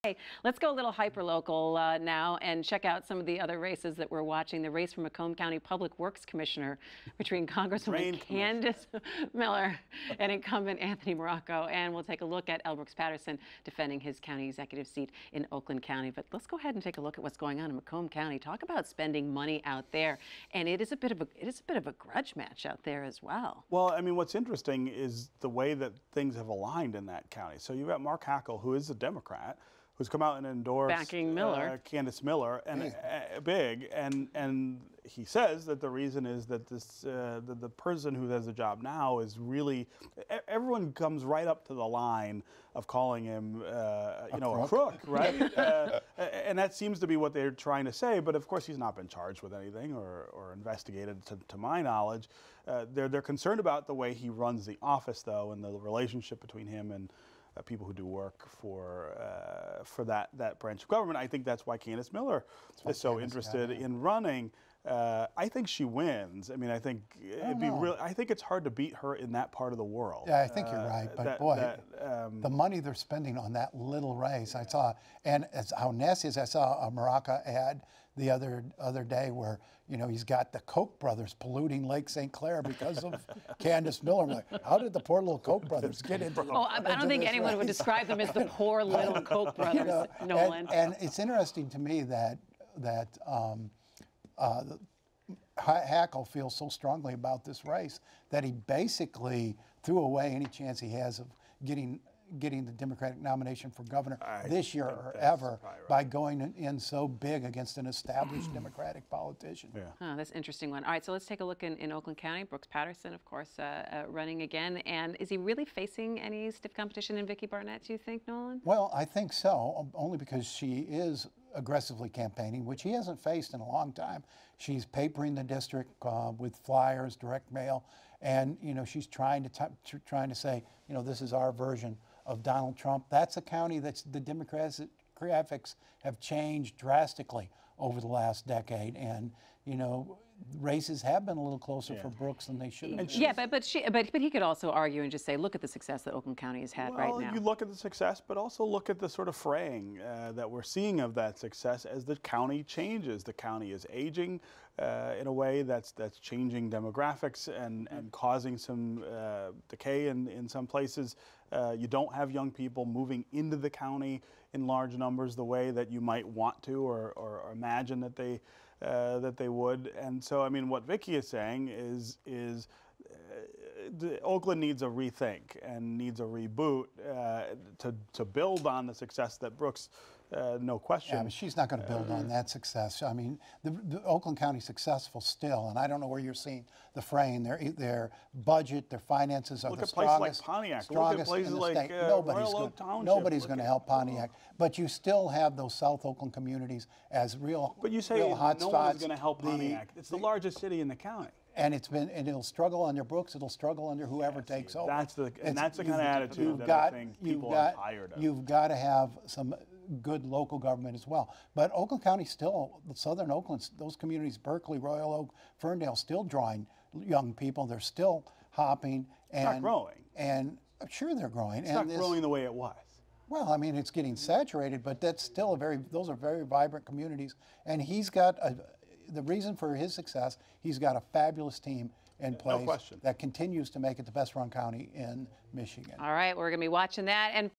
Hey, let's go a little hyperlocal now and check out some of the other races that we're watching. The race for Macomb County Public Works Commissioner between Congresswoman Candace Miller and incumbent Anthony Morocco. And we'll take a look at Brooks Patterson defending his county executive seat in Oakland County. But let's go ahead and take a look at what's going on in Macomb County. Talk about spending money out there. And it is a bit of a grudge match out there as well. Well, I mean, what's interesting is the way that things have aligned in that county. So you've got Mark Hackle, who is a Democrat, who's come out and endorsed backing Miller, Candace Miller, and big, and he says that the reason is that this the person who has the job now is really, everyone comes right up to the line of calling him a crook, right? And that seems to be what they're trying to say. But of course, he's not been charged with anything or investigated, to my knowledge. They're concerned about the way he runs the office, though, and the relationship between him and people who do work for that branch of government. I think that's why Candace Miller is so interested in running. I think she wins. I mean, I think it'd be real. I think it's hard to beat her in that part of the world. Yeah, I think you're right. But the money they're spending on that little race, I saw, and it's how nasty is. I saw a Morocco ad the other day where he's got the Koch brothers polluting Lake St. Clair because of Candace Miller. I'm like, how did the poor little Koch brothers get into? I don't think anyone would describe them as the poor little Koch brothers, Nolan. And it's interesting to me that Hackle feels so strongly about this race that he basically threw away any chance he has of getting the Democratic nomination for governor this year or ever by going in so big against an established Democratic politician. Yeah. Oh, that's an interesting one. All right, so let's take a look in Oakland County. Brooks Patterson, of course, running again. And is he really facing any stiff competition in Vicki Barnett, do you think, Nolan? Well, I think so, only because she is aggressively campaigning, which he hasn't faced in a long time. She's papering the district with flyers, direct mail, and she's trying to say, this is our version of Donald Trump. That's a county that's the demographics have changed drastically over the last decade, and races have been a little closer for Brooks than they should have been. Yeah, but he could also argue and just say, look at the success that Oakland County has had right now. Well, you look at the success, but also look at the sort of fraying that we're seeing of that success as the county changes. The county is aging in a way that's changing demographics and causing some decay in some places. You don't have young people moving into the county in large numbers the way that you might want to or imagine that they would. And so, I mean, what Vicki is saying is Oakland needs a rethink and needs a reboot to build on the success that Brooks, no question. Yeah, but she's not going to build on that success. I mean, the Oakland County's successful still, and I don't know where you're seeing the fraying. Their budget, their finances are the strongest. Look at places like Pontiac. Strongest Look at places in the state. like Royal Oak Township. Nobody's going to help Pontiac, but you still have those South Oakland communities as real. But you say real hot no spots. one's going to help Pontiac. It's the largest city in the county. And it'll struggle under Brooks. It'll struggle under whoever takes over. That's the kind of attitude that I think people are tired of. You've got to have some good local government as well. But Oakland County still, southern Oakland, those communities, Berkeley, Royal Oak, Ferndale, still drawing young people. They're still hopping. It's not growing. And sure, they're growing. It's not growing the way it was. Well, I mean, it's getting saturated, but that's still those are very vibrant communities. And he's got the reason for his success, he's got a fabulous team in place that continues to make it the best run county in Michigan. All right, we're going to be watching that. And